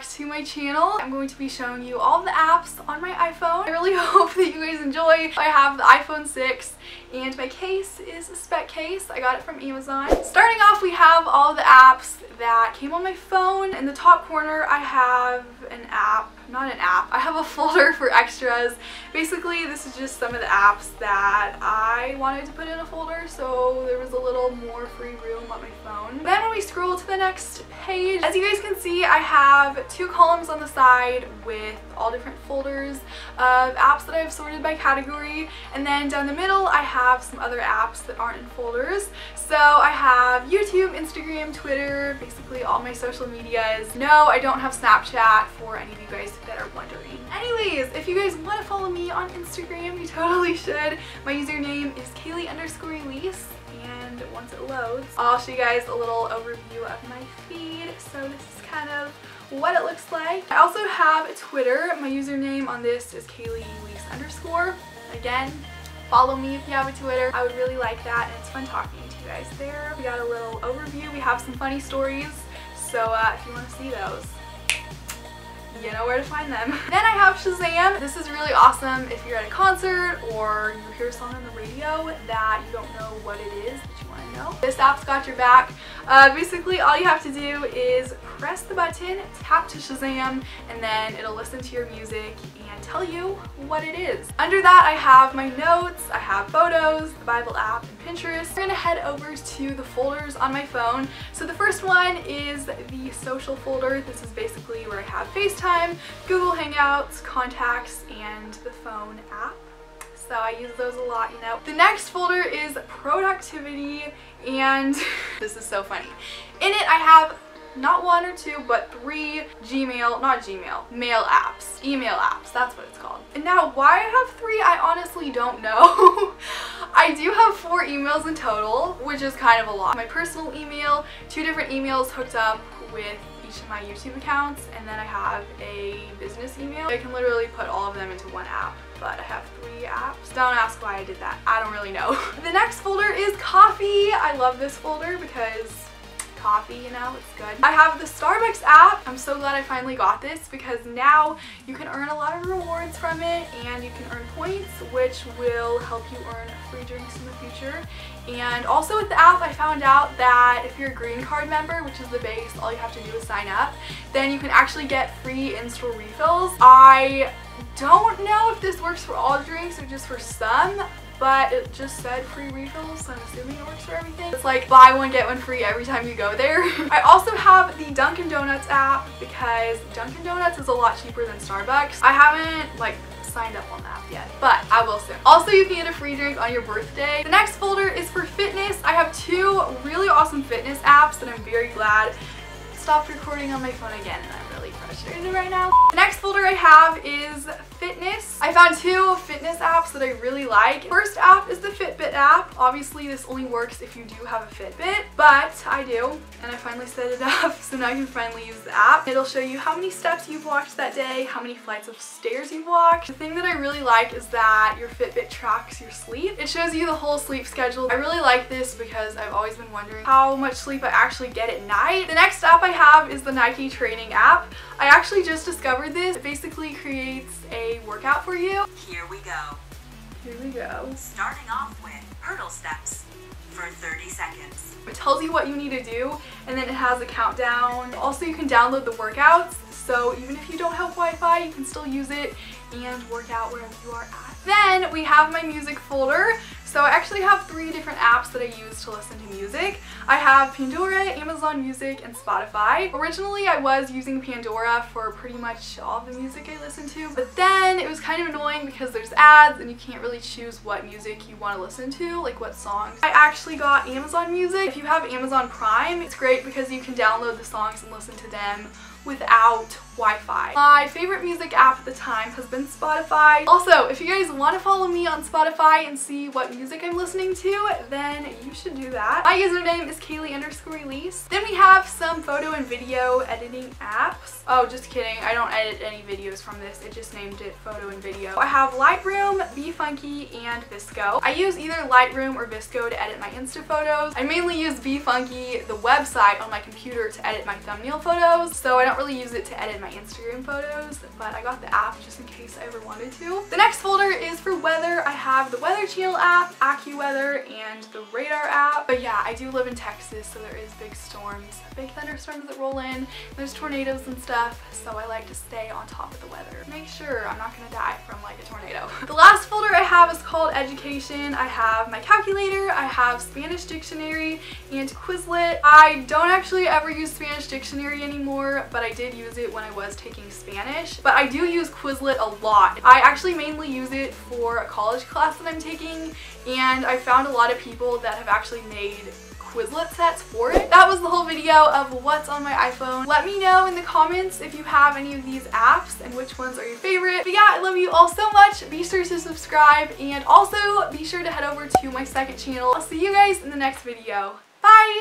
back to my channel. I'm going to be showing you all the apps on my iPhone. I really hope that you guys enjoy. I have the iPhone 6 and my case is a spec case. I got it from Amazon. Starting off, we have all the apps that came on my phone. In the top corner, I have an app. Not an app. I have a folder for extras. Basically, this is just some of the apps that I wanted to put in a folder, so there was a little more free room on my phone. Then when we scroll to the next page, as you guys can see, I have two columns on the side with all different folders of apps that I've sorted by category, and then down the middle I have some other apps that aren't in folders. So I have YouTube, Instagram, Twitter, basically all my social medias. No, I don't have Snapchat for any of you guys that are wondering. Anyways, if you guys want to follow me on Instagram, you totally should. My username is Kaylee_Elise, and once it loads, I'll show you guys a little overview of my feed. So this is kind of what it looks like. I also have Twitter. My username on this is KayleeElise_. Again, follow me if you have a Twitter. I would really like that, and it's fun talking to you guys there. We got a little overview. We have some funny stories, so if you want to see those, you know where to find them. Then I have Shazam. This is really awesome if you're at a concert or you hear a song on the radio that you don't know what it is that you want to know. This app's got your back. Basically, all you have to do is press the button, tap to Shazam, and then it'll listen to your music and tell you what it is. Under that, I have my notes, I have photos, the Bible app, and Pinterest. We're gonna head over to the folders on my phone. So the first one is the social folder. This is basically where I have FaceTime, Google Hangouts, contacts, and the phone app. So I use those a lot, you know. The next folder is productivity, and this is so funny. In it, I have not one or two, but three mail apps. Email apps, that's what it's called. And now why I have three, I honestly don't know. I do have 4 emails in total, which is kind of a lot. My personal email, 2 different emails hooked up with each of my YouTube accounts, and then I have a business email. I can literally put all of them into one app, but I have 3 apps. Don't ask why I did that. I don't really know. The next folder is coffee. I love this folder because coffee, you know, it's good. I have the Starbucks app. I'm so glad I finally got this because now you can earn a lot of rewards from it, and you can earn points, which will help you earn free drinks in the future. And also with the app, I found out that if you're a green card member, which is the base, all you have to do is sign up, then you can actually get free in-store refills. I don't know if this works for all drinks or just for some, but it just said free refills, so I'm assuming it works for everything. It's like buy one, get one free every time you go there. I also have the Dunkin Donuts app because Dunkin Donuts is a lot cheaper than Starbucks. I haven't signed up on the app yet, but I will soon. Also, you can get a free drink on your birthday. The next folder is for fitness. I have 2 really awesome fitness apps that I'm very glad stopped recording on my phone again, and I'm really frustrated right now. The next folder I have is fitness. I found 2 fitness apps that I really like. First app is the Fitbit app. Obviously this only works if you do have a Fitbit, but I do, and I finally set it up, so now I can finally use the app. It'll show you how many steps you've walked that day, how many flights of stairs you've walked. The thing that I really like is that your Fitbit tracks your sleep. It shows you the whole sleep schedule. I really like this because I've always been wondering how much sleep I actually get at night. The next app I have is the Nike training app. I actually just discovered this. It basically creates a workout for you. Here we go. Here we go. Starting off with hurdle steps for 30 seconds. It tells you what you need to do, and then it has a countdown. Also, you can download the workouts, so even if you don't have Wi-Fi, you can still use it and work out wherever you are at. Then we have my music folder. So I actually have 3 different apps that I use to listen to music. I have Pandora, Amazon Music, and Spotify. Originally I was using Pandora for pretty much all the music I listen to, but then it was kind of annoying because there's ads and you can't really choose what music you want to listen to, like what songs. I actually got Amazon Music. If you have Amazon Prime, it's great because you can download the songs and listen to them without Wi-Fi. My favorite music app at the time has been Spotify. Also, if you guys want to follow me on Spotify and see what music I'm listening to, then you should do that. My username is Kaylee_Elise. Then we have some photo and video editing apps. Oh, just kidding. I don't edit any videos from this. It just named it photo and video. I have Lightroom, BeFunky, and VSCO. I use either Lightroom or VSCO to edit my Insta photos. I mainly use BeFunky, the website, on my computer to edit my thumbnail photos, so I don't really use it to edit my Instagram photos, but I got the app just in case I ever wanted to. The next folder is for weather. I have the Weather Channel app, AccuWeather, and the Radar app. But yeah, I do live in Texas, so there is big storms, big thunderstorms that roll in. There's tornadoes and stuff, so I like to stay on top of the weather. Make sure I'm not gonna die from like a tornado. The last folder I have is called Education. I have my calculator, I have Spanish dictionary, and Quizlet. I don't actually ever use Spanish dictionary anymore, but I did use it when I was taking Spanish. But I do use Quizlet a lot. I actually mainly use it for a college class that I'm taking, and I found a lot of people that have actually made Quizlet sets for it. That was the whole video of what's on my iPhone. Let me know in the comments if you have any of these apps and which ones are your favorite. But yeah, I love you all so much. Be sure to subscribe, and also be sure to head over to my second channel. I'll see you guys in the next video. Bye!